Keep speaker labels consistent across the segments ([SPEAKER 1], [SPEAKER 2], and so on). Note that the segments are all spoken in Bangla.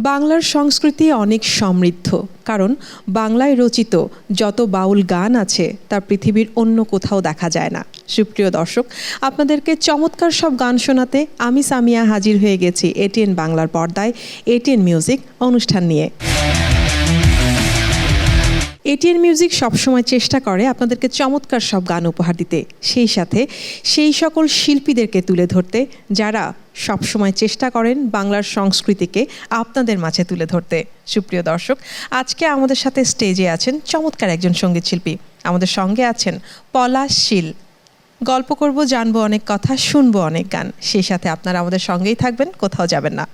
[SPEAKER 1] বাংলার সংস্কৃতি অনেক সমৃদ্ধ, কারণ বাংলায় রচিত যত বাউল গান আছে তা পৃথিবীর অন্য কোথাও দেখা যায় না। সুপ্রিয় দর্শক, আপনাদেরকে চমৎকার সব গান শোনাতে আমি সামিয়া হাজির হয়ে গেছি এটিএন বাংলার পর্দায় এটিএন মিউজিক অনুষ্ঠান নিয়ে। এটিএন মিউজিক সবসময় চেষ্টা করে আপনাদেরকে চমৎকার সব গান উপহার দিতে, সেই সাথে সেই সকল শিল্পীদেরকে তুলে ধরতে যারা সবসময় চেষ্টা করেন বাংলার সংস্কৃতিকে আপনাদের মাঝে তুলে ধরতে। সুপ্রিয় দর্শক, আজকে আমাদের সাথে স্টেজে আছেন চমৎকার একজন সঙ্গীত শিল্পী। আমাদের সঙ্গে আছেন পলাশ শীল। গল্প করব, জানবো অনেক কথা, শুনবো অনেক গান। সেই সাথে আপনারা আমাদের সঙ্গেই থাকবেন, কোথাও যাবেন না।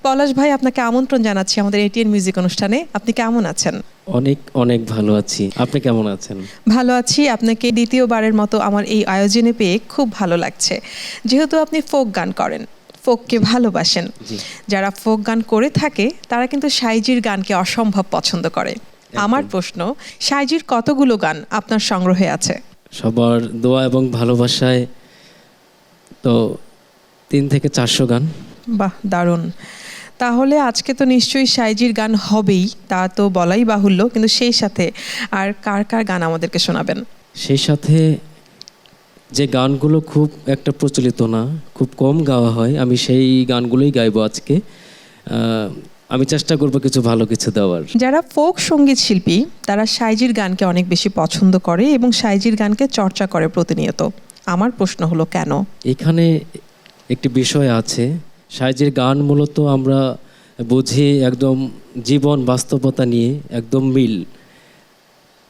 [SPEAKER 1] পলাশ ভাই, আপনাকে আমন্ত্রণ জানাচ্ছি আমাদের এটিএন মিউজিক অনুষ্ঠানে। আপনি কেমন আছেন?
[SPEAKER 2] অনেক অনেক ভালো আছি। আপনি কেমন আছেন?
[SPEAKER 1] ভালো আছি। আপনাকে দ্বিতীয়বারের মতো আমার এই আয়োজনে পেয়ে খুব ভালো লাগছে। যেহেতু আপনি ফোক গান করেন, ফোককে ভালোবাসেন, যারা ফোক গান করে থাকে তারা কিন্তু সাইজির গানকে অসম্ভব পছন্দ করে। আমার প্রশ্ন, সাইজির কতগুলো গান আপনার সংগ্রহে আছে?
[SPEAKER 2] সবার দোয়া এবং ভালোবাসায় তো 3 থেকে 400 গান।
[SPEAKER 1] বাহ, দারুণ। তাহলে আজকে তো নিশ্চয়ই সাইজির গান হবেই, তা তো বলাই বাহুল্য, কিন্তু সেই সাথে আর কার কার গান আমাদেরকে শোনাবেন?
[SPEAKER 2] সেই সাথে যে গানগুলো খুব একটা প্রচলিত না, খুব কম গাওয়া হয়, আমি সেই গানগুলোই গাইবো আজকে। আমি চেষ্টা করবো কিছু ভালো কিছু দেওয়ার।
[SPEAKER 1] যারা ফোক সঙ্গীত শিল্পী তারা সাইজির গানকে অনেক বেশি পছন্দ করে এবং সাইজির গানকে চর্চা করে প্রতিনিয়ত। আমার প্রশ্ন হলো কেন?
[SPEAKER 2] এখানে একটি বিষয় আছে। সাইজির গান মূলত আমরা বুঝি একদম জীবন বাস্তবতা নিয়ে, একদম মিল।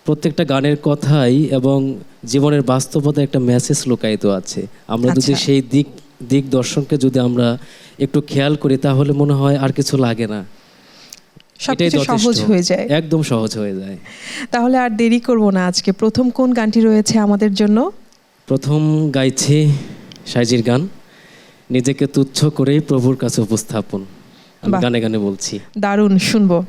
[SPEAKER 2] প্রত্যেকটা গানের কথাই এবং জীবনের বাস্তবতা একটা মেসেজ লুকায়িত আছে। আমরা যদি সেই দিক দর্শনকে যদি আমরা একটু খেয়াল করি তাহলে মনে হয় আর কিছু লাগে না,
[SPEAKER 1] সবকিছু সহজ হয়ে যায়,
[SPEAKER 2] একদম সহজ হয়ে যায়।
[SPEAKER 1] তাহলে আর দেরি করব না, আজকে প্রথম কোন গানটি রয়েছে আমাদের জন্য?
[SPEAKER 2] প্রথম গাইছি সাইজির গান, নিজেকে তুচ্ছ করেই প্রভুর কাছে উপস্থাপন। আমি গানে গানে বলছি।
[SPEAKER 1] দারুণ, শুনবো।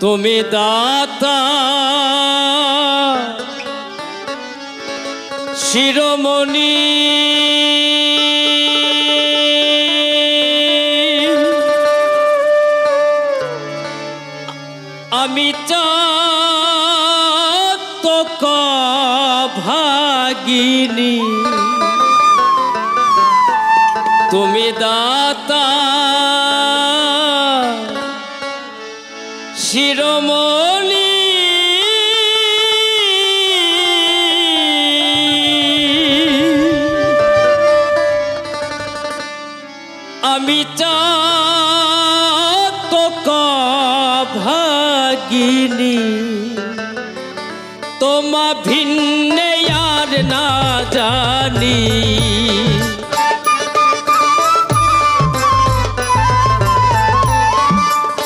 [SPEAKER 2] তুমি দাতা শিরোমণি, আমি চাতক ভাগিনী। তুমি দাতা শিরোমণি, আমি চাতক ভাগিনী। তোমা ভিন্নে আর না জানি,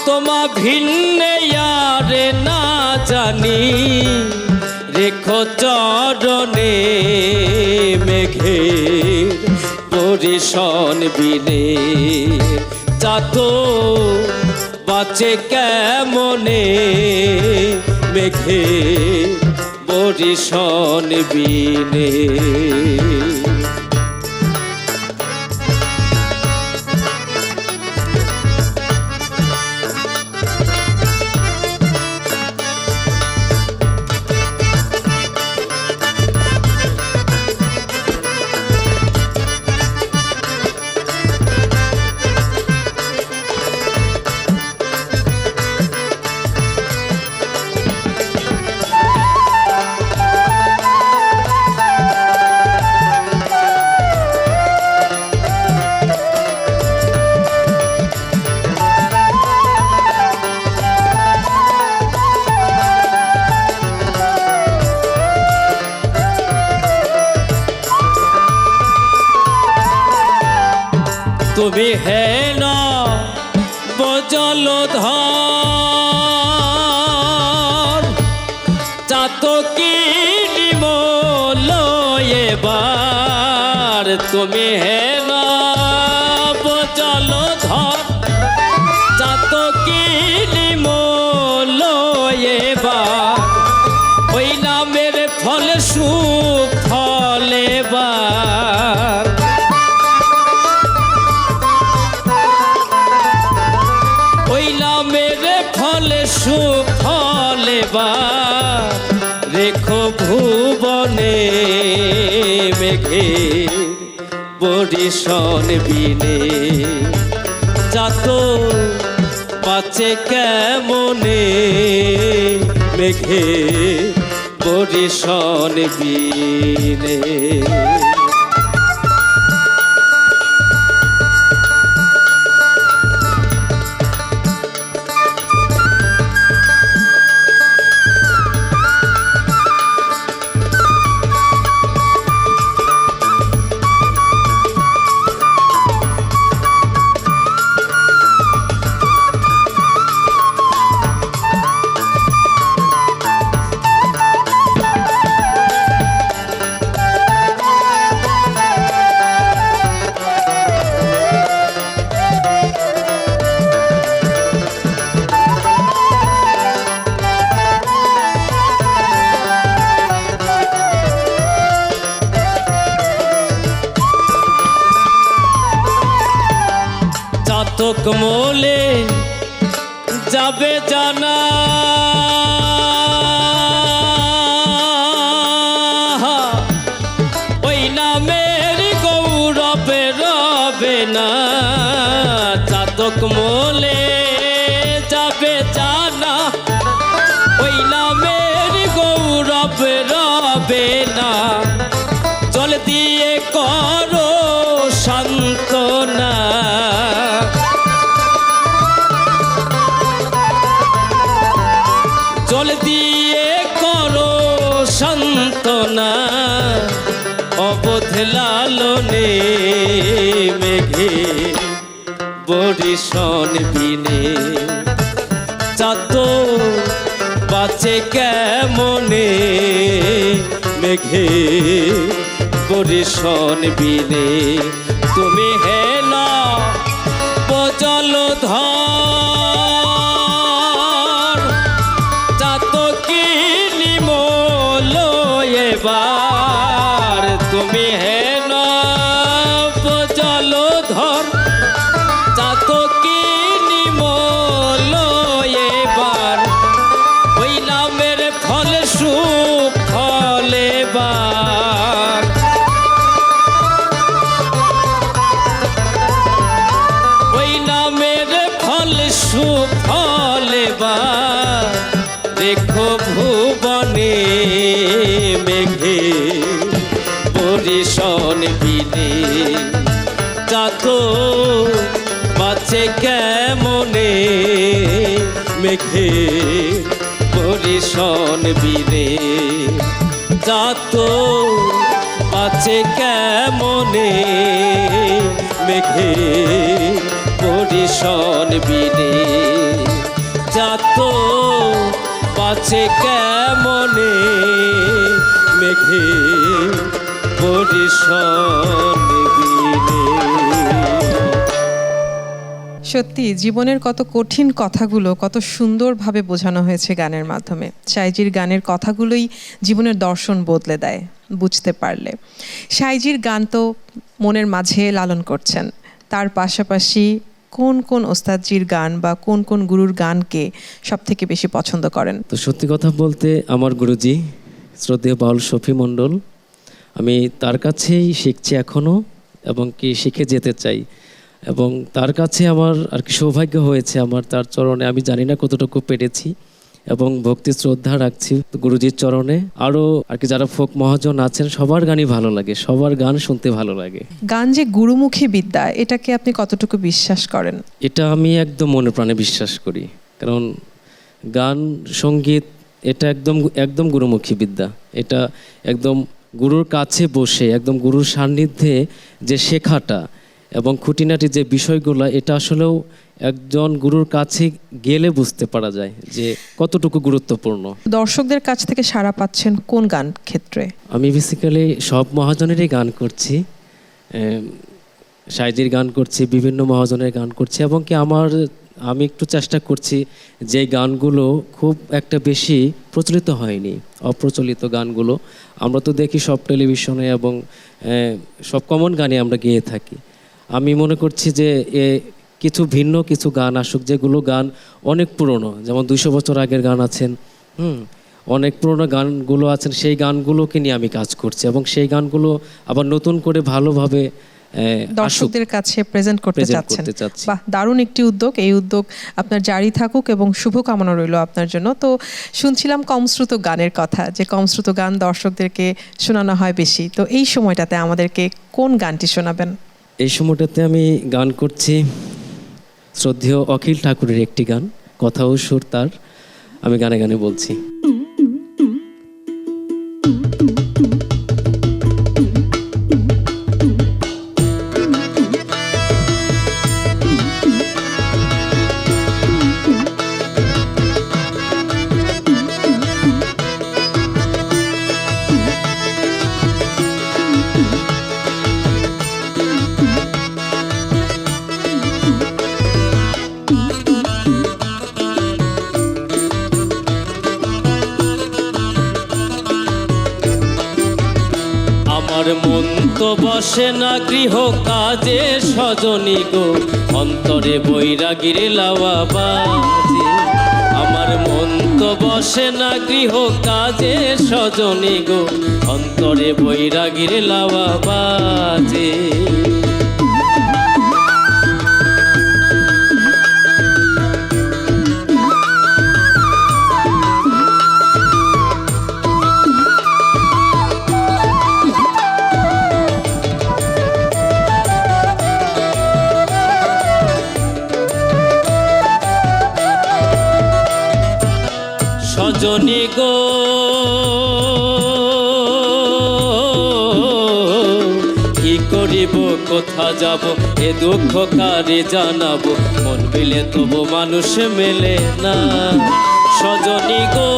[SPEAKER 2] তোমা ভিন্নে আর না জানি। রেখো চরণে মেঘের পরিশন বিনে, চাত বাঁচে কেমনে মেঘের পরিশন বিনে। তুমি হেন বজলধর চাতকী নিম এবার তুমি হেন জলধর চাতকি নিমল এবার ওই নামের ফল সুফল এবার ওই নামের ফল সুফল এবার রেখো ভুবনে মেঘে বরিশন বিনে যাত পাচে কেমনে মেঘে বরিশন বিনে। চাতক মোলে যাবে জানা ওই নামের গৌরবে রবে না। চাতক মোলে যাবে জানা ওই নামের গৌরবে রবে না। জল দিয়ে করো সান্ত্বনা জল দিয়ে করো সান্ত্বনা অবোধ লালনে মেঘে বরিশন বিনে চাত বাঁচে কেমনে মেঘে বরিশন বিনে। তুমি হেলা জলধর চাতকি নিমল এবার তুমি হেন জলধর চাতকি নিমল এবার ওই নামের ফল সুফল এবার ওই নামের ফল সুফল এবার দেখো ভুবনে মেঘে বরিশন বিনে যাত বাঁচে কেমনে মেঘে বরিশন বিনে যাত বাঁচে কেমনে মেঘে বরিশন বিনে যাত বাঁচে কেমনে মেঘে বরিশন বিনে।
[SPEAKER 1] সত্যি জীবনের কত কঠিন কথাগুলো কত সুন্দরভাবে বোঝানো হয়েছে গানের মাধ্যমে। সাইজির গানের কথাগুলোই জীবনের দর্শন বদলে দেয় বুঝতে পারলে। সাইজির গান তো মনের মাঝে লালন করছেন, তার পাশাপাশি কোন কোন ওস্তাদজির গান বা কোন কোন গুরুর গানকে সব থেকে বেশি পছন্দ করেন?
[SPEAKER 2] তো সত্যি কথা বলতে আমার গুরুজি শ্রদ্ধেয় বাউল শফি মণ্ডল, আমি তার কাছেই শিখছি এখনও এবং কি শিখে যেতে চাই এবং তার কাছে আমার আর কি সৌভাগ্য হয়েছে আমার তার চরণে আমি জানি না কতটুকু পেরেছি এবং ভক্তি শ্রদ্ধা রাখছি গুরুজির চরণে। আরও আর কি যারা ফোক মহাজন আছেন সবার গানই ভালো লাগে, সবার গান শুনতে ভালো লাগে।
[SPEAKER 1] গান যে গুরুমুখী বিদ্যা, এটাকে আপনি কতটুকু বিশ্বাস করেন?
[SPEAKER 2] এটা আমি একদম মনে প্রাণে বিশ্বাস করি, কারণ গান সঙ্গীত এটা একদম একদম গুরুমুখী বিদ্যা। এটা একদম গুরুর কাছে বসে একদম গুরুর সান্নিধ্যে যে শেখাটা এবং খুঁটিনাটি যে বিষয়গুলো, এটা আসলেও একজন গুরুর কাছে গেলে বুঝতে পারা যায় যে কতটুকু গুরুত্বপূর্ণ।
[SPEAKER 1] দর্শকদের কাছ থেকে সাড়া পাচ্ছেন কোন গান ক্ষেত্রে?
[SPEAKER 2] আমি বেসিক্যালি সব মহাজনেরই গান করছি, সাইজির গান করছি, বিভিন্ন মহাজনের গান করছি, এবং কি আমি একটু চেষ্টা করছি যে গানগুলো খুব একটা বেশি প্রচলিত হয়নি, অপ্রচলিত গানগুলো আমরা তো দেখি সব টেলিভিশনে এবং সব কমন গানে আমরা গেয়ে থাকি। আমি মনে করছি যে কিছু ভিন্ন কিছু গান আসুক, যেগুলো গান অনেক পুরনো, যেমন 200 বছর আগের গান আছেন, অনেক পুরনো গানগুলো আছেন, সেই গানগুলোকে নিয়ে আমি কাজ করছি এবং সেই গানগুলো আবার নতুন করে ভালোভাবে
[SPEAKER 1] দর্শকদের কাছে প্রেজেন্ট করতে চাচ্ছেন। বাহ, দারুণ একটি উদ্যোগ। এই উদ্যোগ আপনার জারি থাকুক এবং শুভকামনা রইল আপনার জন্য। তো শুনছিলাম কমশ্রুত গানের কথা, যে কমশ্রুত গান দর্শকদেরকে শোনানো হয় বেশি, তো এই সময়টাতে আমাদেরকে কোন গানটি শোনাবেন?
[SPEAKER 2] এই সময়টাতে আমি গান করছি শ্রদ্ধেয় অখিল ঠাকুরের একটি গান, কথা ও সুর তার, আমি গানে গানে বলছি। আমার মন তো বসে না গৃহ কাজে সজনী গো, অন্তরে বৈরাগীর লাওয়া বাজে। আমার মন তো বসে না গৃহ কাজে সজনী গো, অন্তরে বৈরাগীর লাওয়া বাজে। সজনী গো কি করিব, কোথা যাব, এ দুঃখ কারে জানাবো, মন মিলে তবু মানুষ মেলে না। সজনী গো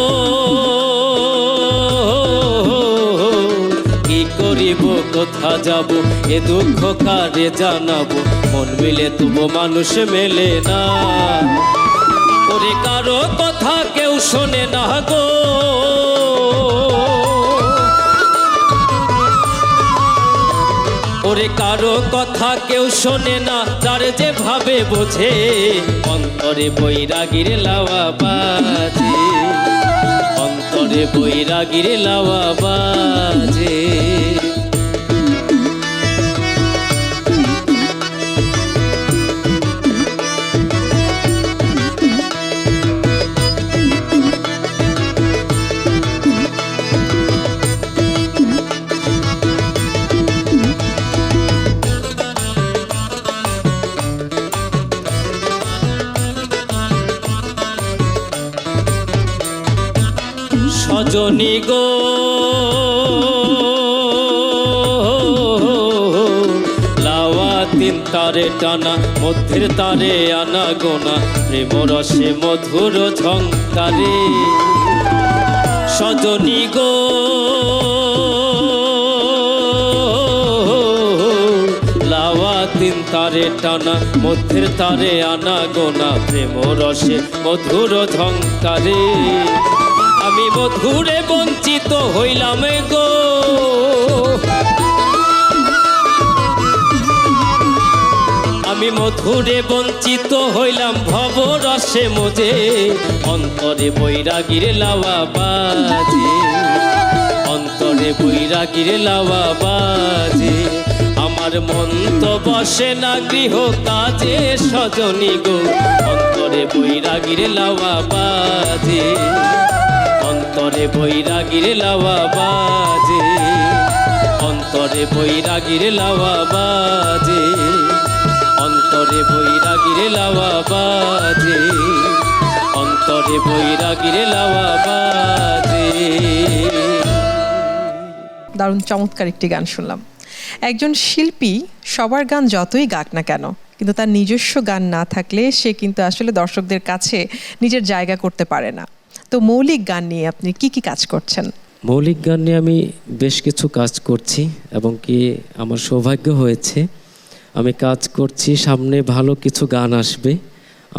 [SPEAKER 2] কি করিব, কোথা যাব, এ দুঃখ কারে জানাবো, মন মিলে তবু মানুষ মেলে না। ওরে কারো কথা কেউ শোনে না গো, ওরে কারো কথা কেউ শোনে না, যার যে ভাবে বোঝে, অন্তরে বৈরাগীর লাওয়া বাজে, অন্তরে বৈরাগীর লাওয়া বাজে। সজনী গো লাওয়া তিন তারে টানা, মধ্যের তারে আনা গোনা, প্রেম রসে মধুর ঝংকারে। সজনী গো লাওয়া তিন তারে টানা, মধ্যের তারে আনা গোনা, প্রেম রসে মধুর ঝংকারে। আমি মধুরে বঞ্চিত হইলাম গো, আমি মধুরে বঞ্চিত হইলাম, ভব রসে মজে, অন্তরে বৈরাগীর লাওয়া বাজে, অন্তরে বৈরাগীর লাওয়া বাজে। আমার মন তো বসে না গৃহ কাজে সজনী গো, অন্তরে বৈরাগীর লাওয়া বাজে, অন্তরে বৈরাগীর লাওয়া বাজে, অন্তরে বৈরাগীর লাওয়া বাজে, অন্তরে বৈরাগীর লাওয়া বাজে, অন্তরে বৈরাগীর লাওয়া বাজে।
[SPEAKER 1] দারুণ চমৎকার একটি গান শুনলাম। একজন শিল্পী সবার গান যতই গাক না কেন, কিন্তু তার নিজস্ব গান না থাকলে সে কিন্তু আসলে দর্শকদের কাছে নিজের জায়গা করতে পারে না। তো মৌলিক গান নিয়ে আপনি কি কি কাজ করছেন?
[SPEAKER 2] মৌলিক গান নিয়ে আমি বেশ কিছু কাজ করছি এবং কি আমার সৌভাগ্য হয়েছে আমি কাজ করছি, সামনে ভালো কিছু গান আসবে।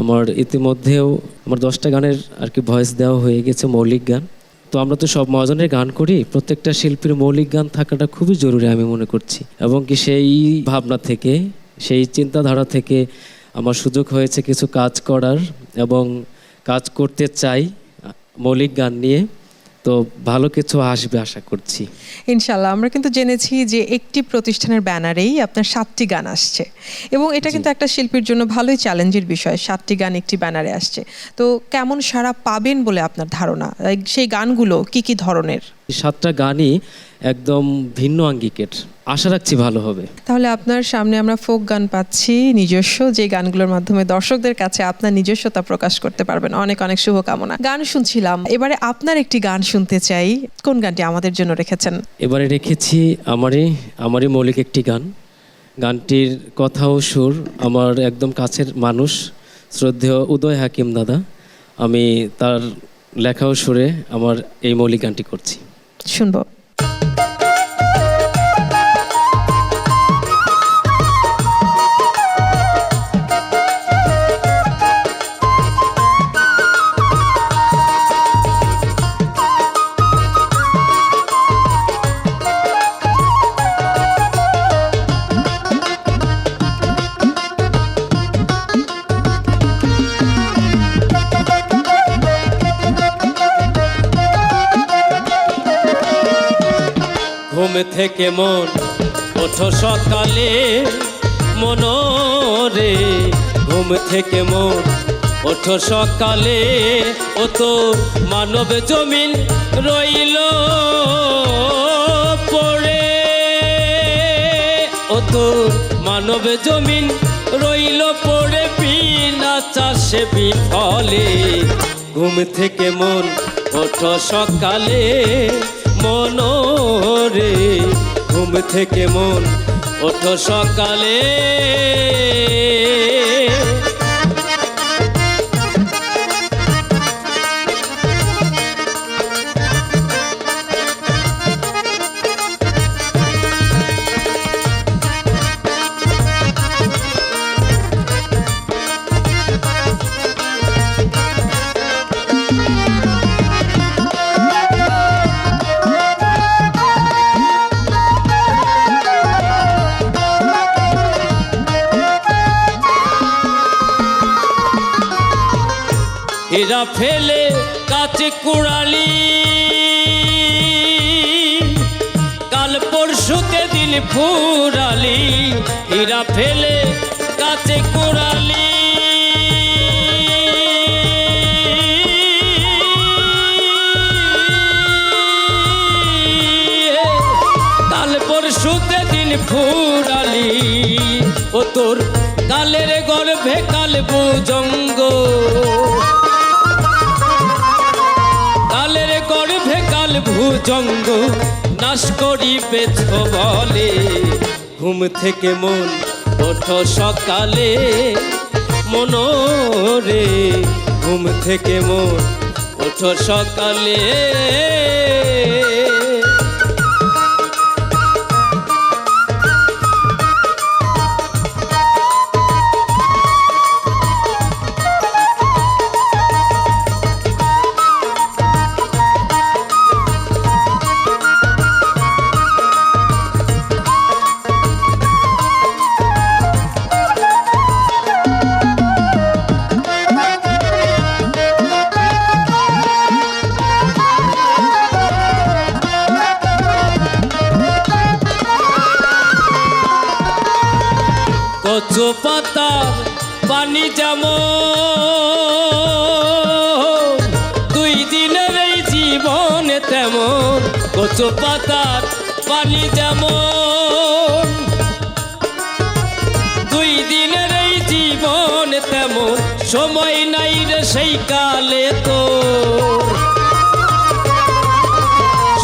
[SPEAKER 2] আমার ইতিমধ্যেও আমার 10টা গানের আর কি ভয়েস দেওয়া হয়ে গেছে, মৌলিক গান। তো আমরা তো সব মহাজনের গান করি, প্রত্যেকটা শিল্পীর মৌলিক গান থাকাটা খুবই জরুরি আমি মনে করছি। এবং কি সেই ভাবনা থেকে, সেই চিন্তাধারা থেকে আমার সুযোগ হয়েছে কিছু কাজ করার এবং কাজ করতে চাই মৌলিক গান নিয়ে। তো ভালো কিছু আসবে আশা করছি
[SPEAKER 1] ইনশাল্লাহ। আমরা কিন্তু জেনেছি যে একটি প্রতিষ্ঠানের ব্যানারেই আপনার 7টি গান আসছে এবং এটা কিন্তু একটা শিল্পীর জন্য ভালোই চ্যালেঞ্জের বিষয়। 7টি গান একটি ব্যানারে আসছে, তো কেমন সাড়া পাবেন বলে আপনার ধারণা? সেই গানগুলো কি কি ধরনের?
[SPEAKER 2] 7টা গানই একদম ভিন্ন আঙ্গিকের, আশা রাখছি ভালো হবে।
[SPEAKER 1] তাহলে আপনার সামনে আমরা ফোক গান পাচ্ছি নিজস্ব, যে গানগুলোর মাধ্যমে দর্শকদের কাছে আপনার নিজস্বতা প্রকাশ করতে পারবেন। অনেক অনেক শুভকামনা। গান শুনছিলাম, এবারে আপনার একটি গান শুনতে চাই। কোন গানটি আমাদের জন্য রেখেছেন?
[SPEAKER 2] এবারে রেখেছি আমারই মৌলিক একটি গান। গানটির কথা ও সুর আমার একদম কাছের মানুষ শ্রদ্ধেয় উদয় হাকিম দাদা, আমি তার লেখা ও সুরে আমার এই মৌলিক গানটি করছি,
[SPEAKER 1] শুনবো।
[SPEAKER 2] ঘুম থেকে মন ওঠো সকালে মনরে, ঘুম থেকে মন ওঠো সকালে, ও তো মানব জমিন রইল পড়ে, ও তো মানব জমিন রইল পড়ে বিনা চাষে বিফলে। ঘুম থেকে মন ওঠো সকালে মনরে, ঘুম থেকে মন ওঠো সকালে। হীরা ফেলে কাছে কুড়ালি, কাল পরশুতে দিন ফুরালি, হীরা ফেলে কাছে কুড়ালি, কাল পরশুতে দিন ফুরালি, ও তোর কালের গর্ভে কাল ভুজঙ্গ, কালের গর্ভে কাল ভুজঙ্গ নাশ করিবেছ বলে। ঘুম থেকে মন ওঠো সকালে মনরে, ঘুম থেকে মন ওঠো সকালে। কচু পাতার পানি যেমন 2 দিনের এই জীবনে তেমন, কচু পাতার পানি যেমন 2 দিনের এই জীবন তেমন, সময় নাই রে সেই কালে তোর,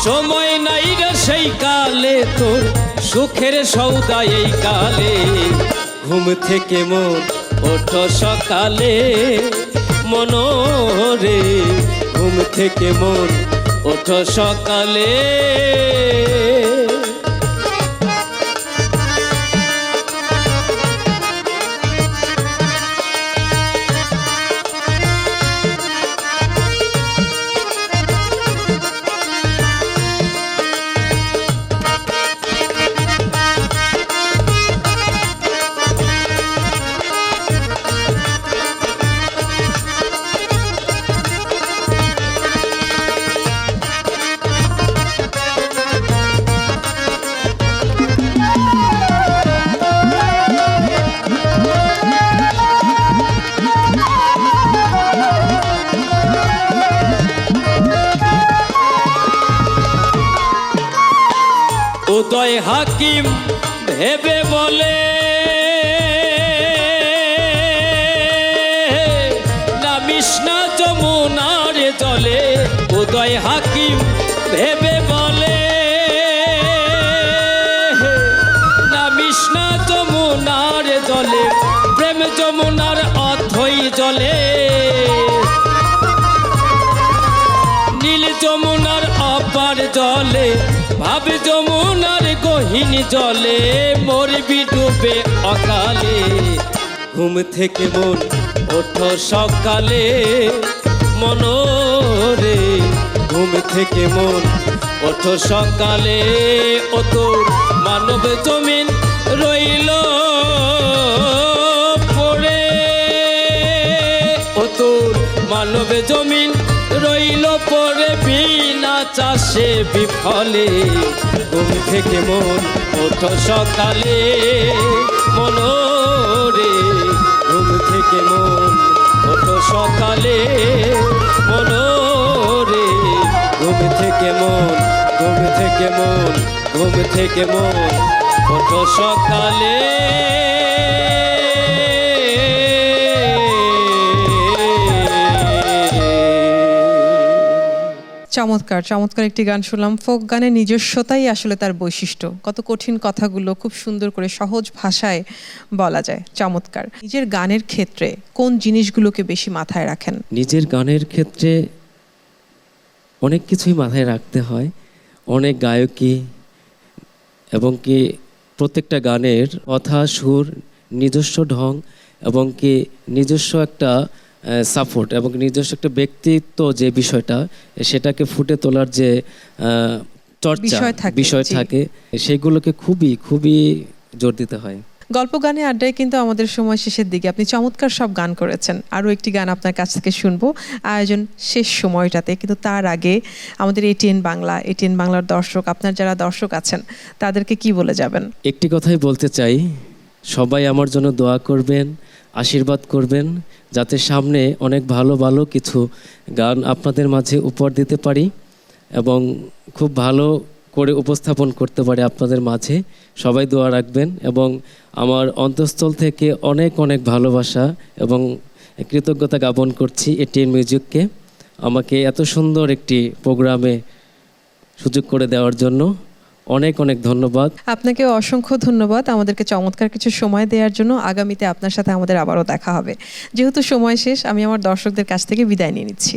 [SPEAKER 2] সময় নাই রে সেই কালে তোর, সুখের সৌদা এই কালে। ঘুম থেকে মন ওঠো সকালে মনোরে ঘুম থেকে মন ওঠো সকালে উদয় হাকিম ভেবে বলে নামিস না যমুনার জলে উদয় হাকিম ভেবে বলে নামিস না যমুনার জলে প্রেম যমুনার অথই জলে নীল যমুনার অপার জলে ভাব যমুনার গহীন জলে মরবি ডুবে অকালে ঘুম থেকে মন ওঠো সকালে মনোরে ঘুম থেকে মন ওঠো সকালে ও তোর মানব জমিন রইল পড়ে ও তোর মানব জমিন রইল পরে বিনা চাষে বিফলে ঘুম থেকে মন ওঠো সকালে মনোরে ঘুম থেকে মন ওঠো সকালে মনোরে ঘুম থেকে মন ঘুম থেকে মন ঘুম থেকে মন ওঠো সকালে
[SPEAKER 1] চমৎকার চমৎকার একটি গান শুনলাম। ফোক গানের নিজস্বতাই আসলে তার বৈশিষ্ট্য। কত কঠিন কথাগুলো খুব সুন্দর করে সহজ ভাষায় বলা যায়। চমৎকার। নিজের গানের ক্ষেত্রে কোন জিনিসগুলোকে বেশি মাথায় রাখেন?
[SPEAKER 2] নিজের গানের ক্ষেত্রে অনেক কিছুই মাথায় রাখতে হয়, অনেক গায়কী এবং কি প্রত্যেকটা গানের কথা সুর নিজস্ব ঢং এবং কি নিজস্ব একটা সাপোর্ট এবং নিজস্ব একটা ব্যক্তিত্ব যে বিষয়টা সেটাকে ফুটে তোলার যে চর্চা বিষয় থাকে সেগুলোকে খুবই খুবই জোর দিতে হয়।
[SPEAKER 1] গল্প গানে আড্ডায় কিন্তু আমাদের সময় শেষের দিকে আপনি চমৎকার সব গান করেছেন। আরও একটি গান আপনার কাছ থেকে শুনবো আয়োজন শেষ সময়টাতে, কিন্তু তার আগে আমাদের এটিএন বাংলা, এটিএন বাংলার দর্শক, আপনার যারা দর্শক আছেন তাদেরকে কি বলে যাবেন?
[SPEAKER 2] একটি কথাই বলতে চাই, সবাই আমার জন্য দোয়া করবেন, আশীর্বাদ করবেন, যাতে সামনে অনেক ভালো ভালো কিছু গান আপনাদের মাঝে উপহার দিতে পারি এবং খুব ভালো করে উপস্থাপন করতে পারি আপনাদের মাঝে। সবাই দোয়া রাখবেন এবং আমার অন্তঃস্থল থেকে অনেক অনেক ভালোবাসা এবং কৃতজ্ঞতা জ্ঞাপন করছি এটিএন মিউজিককে আমাকে এত সুন্দর একটি প্রোগ্রামে সুযোগ করে দেওয়ার জন্য। অনেক অনেক ধন্যবাদ।
[SPEAKER 1] আপনাকে অসংখ্য ধন্যবাদ আমাদেরকে চমৎকার কিছু সময় দেওয়ার জন্য। আগামীতে আপনার সাথে আমাদের আবারও দেখা হবে। যেহেতু সময় শেষ, আমি আমার দর্শকদের কাছ থেকে বিদায় নিয়ে নিচ্ছি।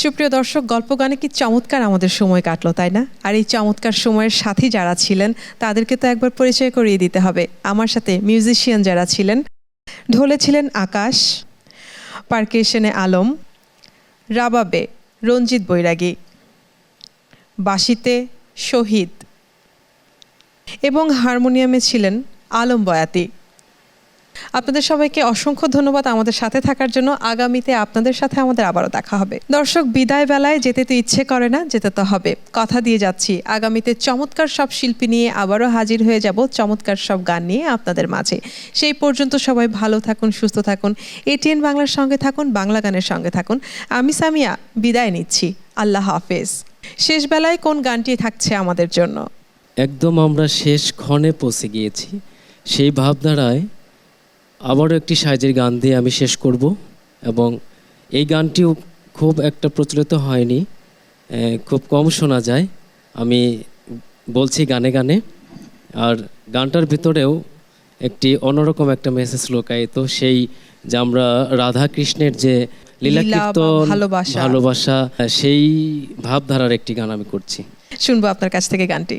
[SPEAKER 1] সুপ্রিয় দর্শক, গল্প গানে কি চমৎকার আমাদের সময় কাটলো, তাই না? আর এই চমৎকার সময়ের সাথী যারা ছিলেন তাদেরকে তো একবার পরিচয় করিয়ে দিতে হবে। আমার সাথে মিউজিশিয়ান যারা ছিলেন, ঢোলে ছিলেন আকাশ, পারকেশনে আলম, রাবাবে রঞ্জিত বৈরাগী, বাঁশিতে শহীদ এবং হারমোনিয়ামে ছিলেন আলম বয়াতি। আপনাদের সবাইকে অসংখ্য ধন্যবাদ আমাদের সাথে থাকার জন্য। আগামীতে আপনাদের সাথে আমাদের আবারও দেখা হবে। দর্শক, বিদায় বেলায় যেতে তো ইচ্ছে করে না, যেতে তো হবে। কথা দিয়ে যাচ্ছি, আগামীতে চমৎকার সব শিল্পী নিয়ে আবারও হাজির হয়ে যাব, চমৎকার সব গান নিয়ে আপনাদের মাঝে। সেই পর্যন্ত সবাই ভালো থাকুন, সুস্থ থাকুন, এটিএন বাংলার সঙ্গে থাকুন, বাংলা গানের সঙ্গে থাকুন। আমি সামিয়া বিদায় নিচ্ছি। আল্লাহ হাফেজ। শেষ বেলায় কোন গানটি থাকছে আমাদের জন্য?
[SPEAKER 2] একদম আমরা শেষ ক্ষণে পৌঁছে গিয়েছি, সেই ভাবধারায় আবারও একটি সাইজের গান দিয়ে আমি শেষ করব এবং এই গানটিও খুব একটা প্রচলিত হয়নি, খুব কম শোনা যায়। আমি বলছি গানে গানে, আর গানটার ভিতরেও একটি অন্যরকম একটা মেসেজ লুকায়িত, সেই যে আমরা রাধা কৃষ্ণের যে লীলা
[SPEAKER 1] লীলা বা
[SPEAKER 2] কীর্তন,
[SPEAKER 1] ভালোবাসা।
[SPEAKER 2] ভালোবাসা, সেই ভাবধারার একটি গান আমি করছি।
[SPEAKER 1] শুনবো আপনার কাছ থেকে গানটি।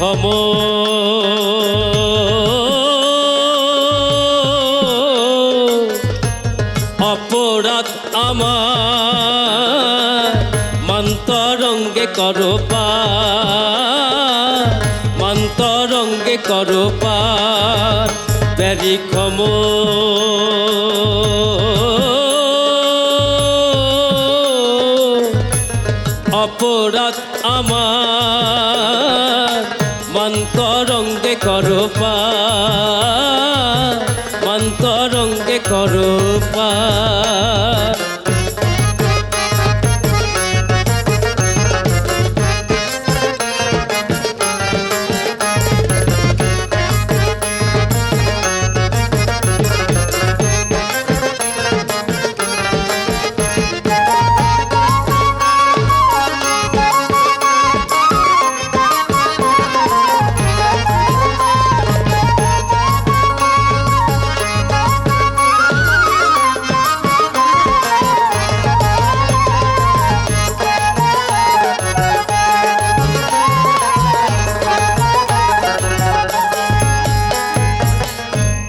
[SPEAKER 2] ক্ষম অপরাধ আমার মন্তরঙ্গে করো পার, মন্তরঙ্গে করো পার, ব্যারি ক্ষম অপরাধ আমার মন্তরঙ্গে করো পার, মন্তরঙ্গে করো পার।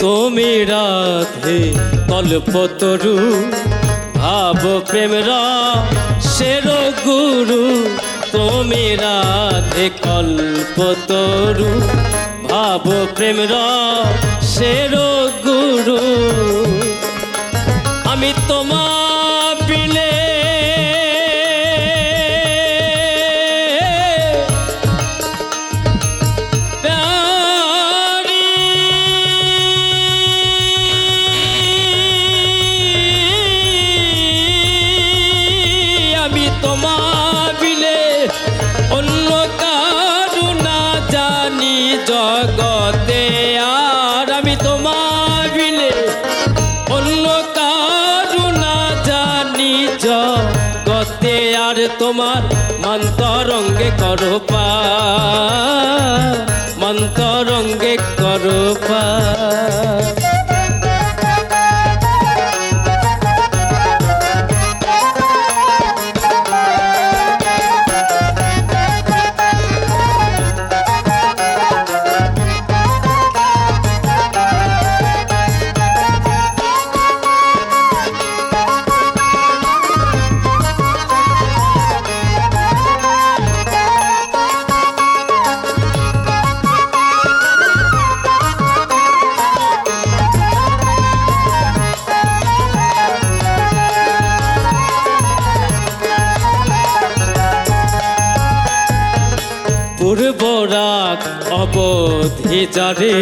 [SPEAKER 2] তুমি রাধে কল্পতরু ভাব প্রেম রসের গুরু, তুমি রাধে কল্পতরু ভাব প্রেম রসের গুরু, আমি তোমার বিনে তোমার বিলে অন্য কারু না জানি জগতে, আর আমি তোমার বিলে অন্য কারু না জানি জগতে, আর তোমার মন্তরঙ্গে করো পার, মন্তরঙ্গে করো পার। পূর্বরাগ অবধি যারে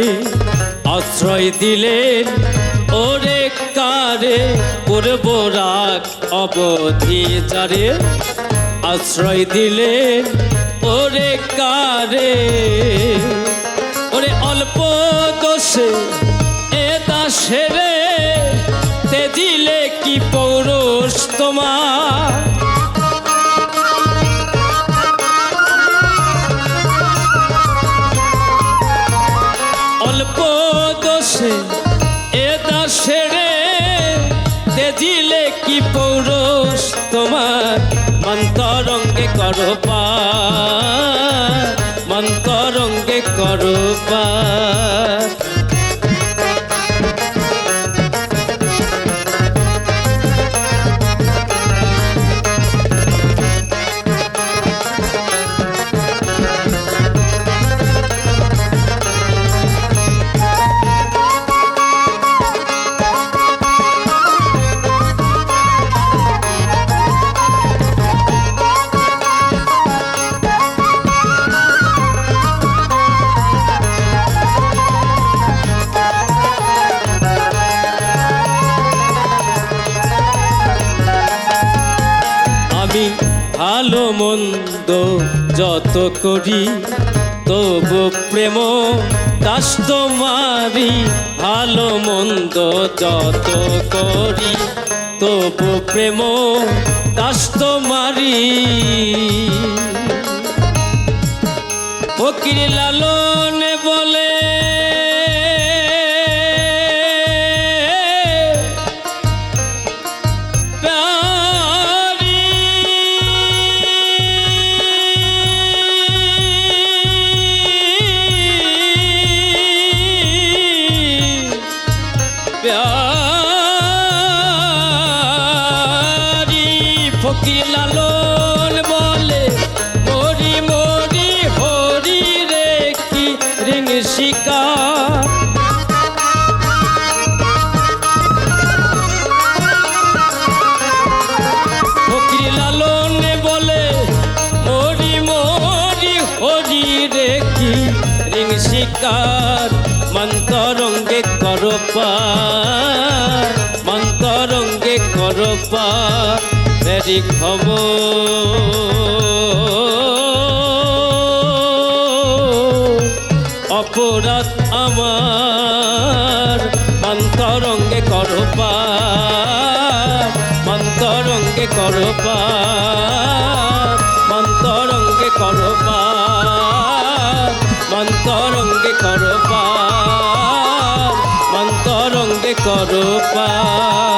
[SPEAKER 2] আশ্রয় দিলেন ওরে কারে, পূর্বরাগ অবধি যারে আশ্রয় দিলেন ওরে কারে, ওরে অল্প দোষে এ দাসেরে তেজিলে কি পৌরুষ তোমার, অল্প দোষে এ দাসেরে তেজিলে কি পৌরুষ তোমার, মন্তরঙ্গে করো পার, মন্তরঙ্গে করো পার। ভালো মন্দ যত করি তবু প্রেম দাস তোমারি। ভালো মন্দ যত করি তবু প্রেম দাস তোমারি। ফকির লালন বলে প্যারি প্যারি। ফকির লালন বলে মরি মরি হরি রে কি রিং শিকার। ফকির লালন বলে মরি মরি হরি রে কি রিং শিকার। মন্তরঙ্গে করো পার, মন্তরঙ্গে করো পার তেরি খবর। অপরাধ আমার মন্তরঙ্গে করো পার, মন্তরঙ্গে করো পার, মন্তরঙ্গে করো পার, মন্তরঙ্গে করো পার, মন্তরঙ্গে করো পার।